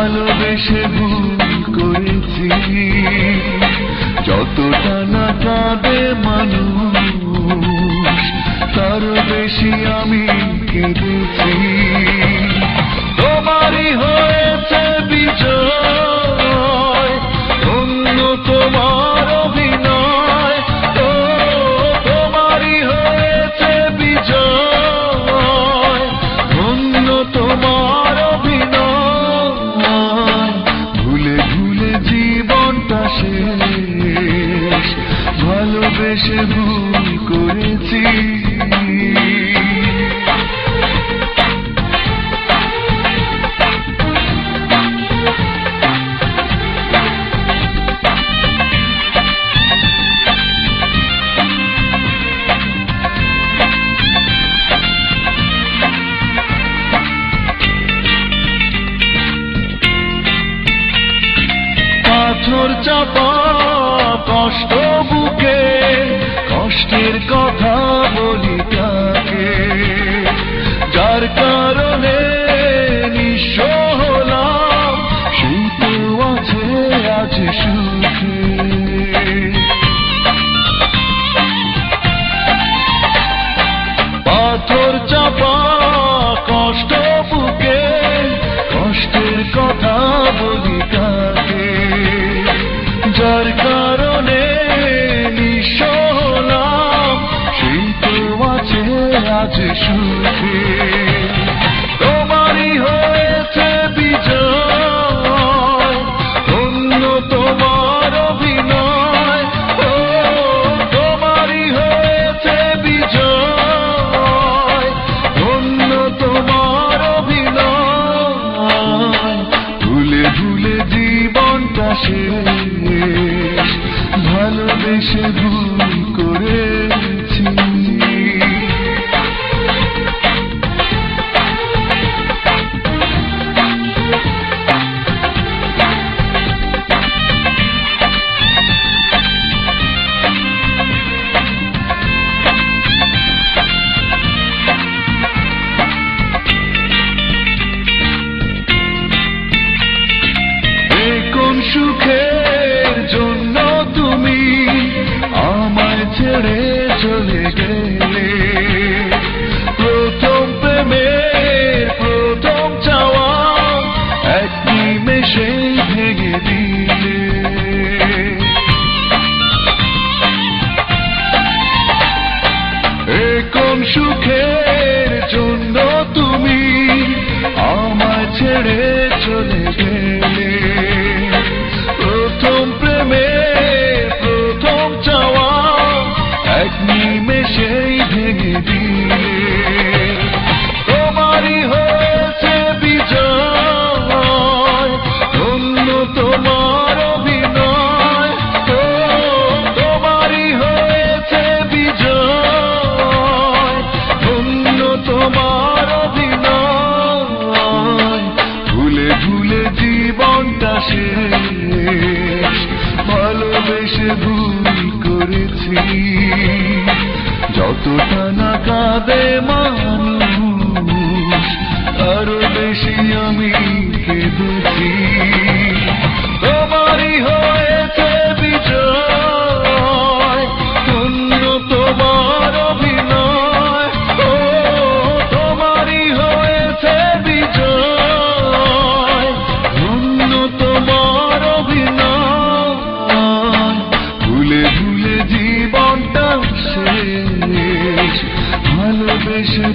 ভালোবেসে ভুল করেছি, যতটা না কাঁদে মানুষ তার বেশি আমি কেঁদেছি। তোমারই হয়েছে বিজয়, অন্য তোমার অভিনয়, তোমারই হয়েছে বিজয়, অন্য তোমার অভিনয়। ভুলে ভুলে জীবনটা শেষ, ভালোবেসে ভুল করেছি। পাথর চাপা কষ্ট বুকে, কষ্টের কথা বলি কাকে, যার কারণে নিঃস্ব হলাম, সেই তো আছে আজ সুখে। পাথর চাপা কষ্ট বুকে, কষ্টের কথা বলি কাকে, যার কারণে নিঃস্ব হলাম, সেই তো আছে আজ সুখে। তোমারই হয়েছে বিজয়, অন্য তোমার অভিনয়, তোমারই হয়েছে বিজয়, অন্য তোমার অভিনয়। ভুলে ভুলে জীবনটা শেষ, ভালোবেসে ভুল করেছি। কোন সুখের জন্য তুমি আমায় ছেড়ে চলে গেলে, প্রথম প্রেমের প্রথম চাওয়া এক নিমেষে ভেঙে দিলে। কোন সুখের জন্য তুমি আমায় ছেড়ে চলে গেলে, প্রথম প্রেমের প্রথম চাওয়া এক নিমেষেই ভেঙে দিলে। তোমারই হয়েছে বিজয়, অন্য তোমার অভিনয়, তোমারই হয়েছে বিজয়, অন্য তোমার অভিনয়। ভুলে ভুলে জীবনটা শেষ, ভালোবেসে ভুল করেছি, যতটা না কাঁদে মানুষ আরো বেশি আমি কেঁদেছি। তোমারই হয়েছে বিজয়, অন্য তোমার অভিনয়, তোমারই হয়েছে বিজয়, অন্য তোমার অভিনয়। ভুলে ভুলে জীবনটা শেষ, ভালোবেসে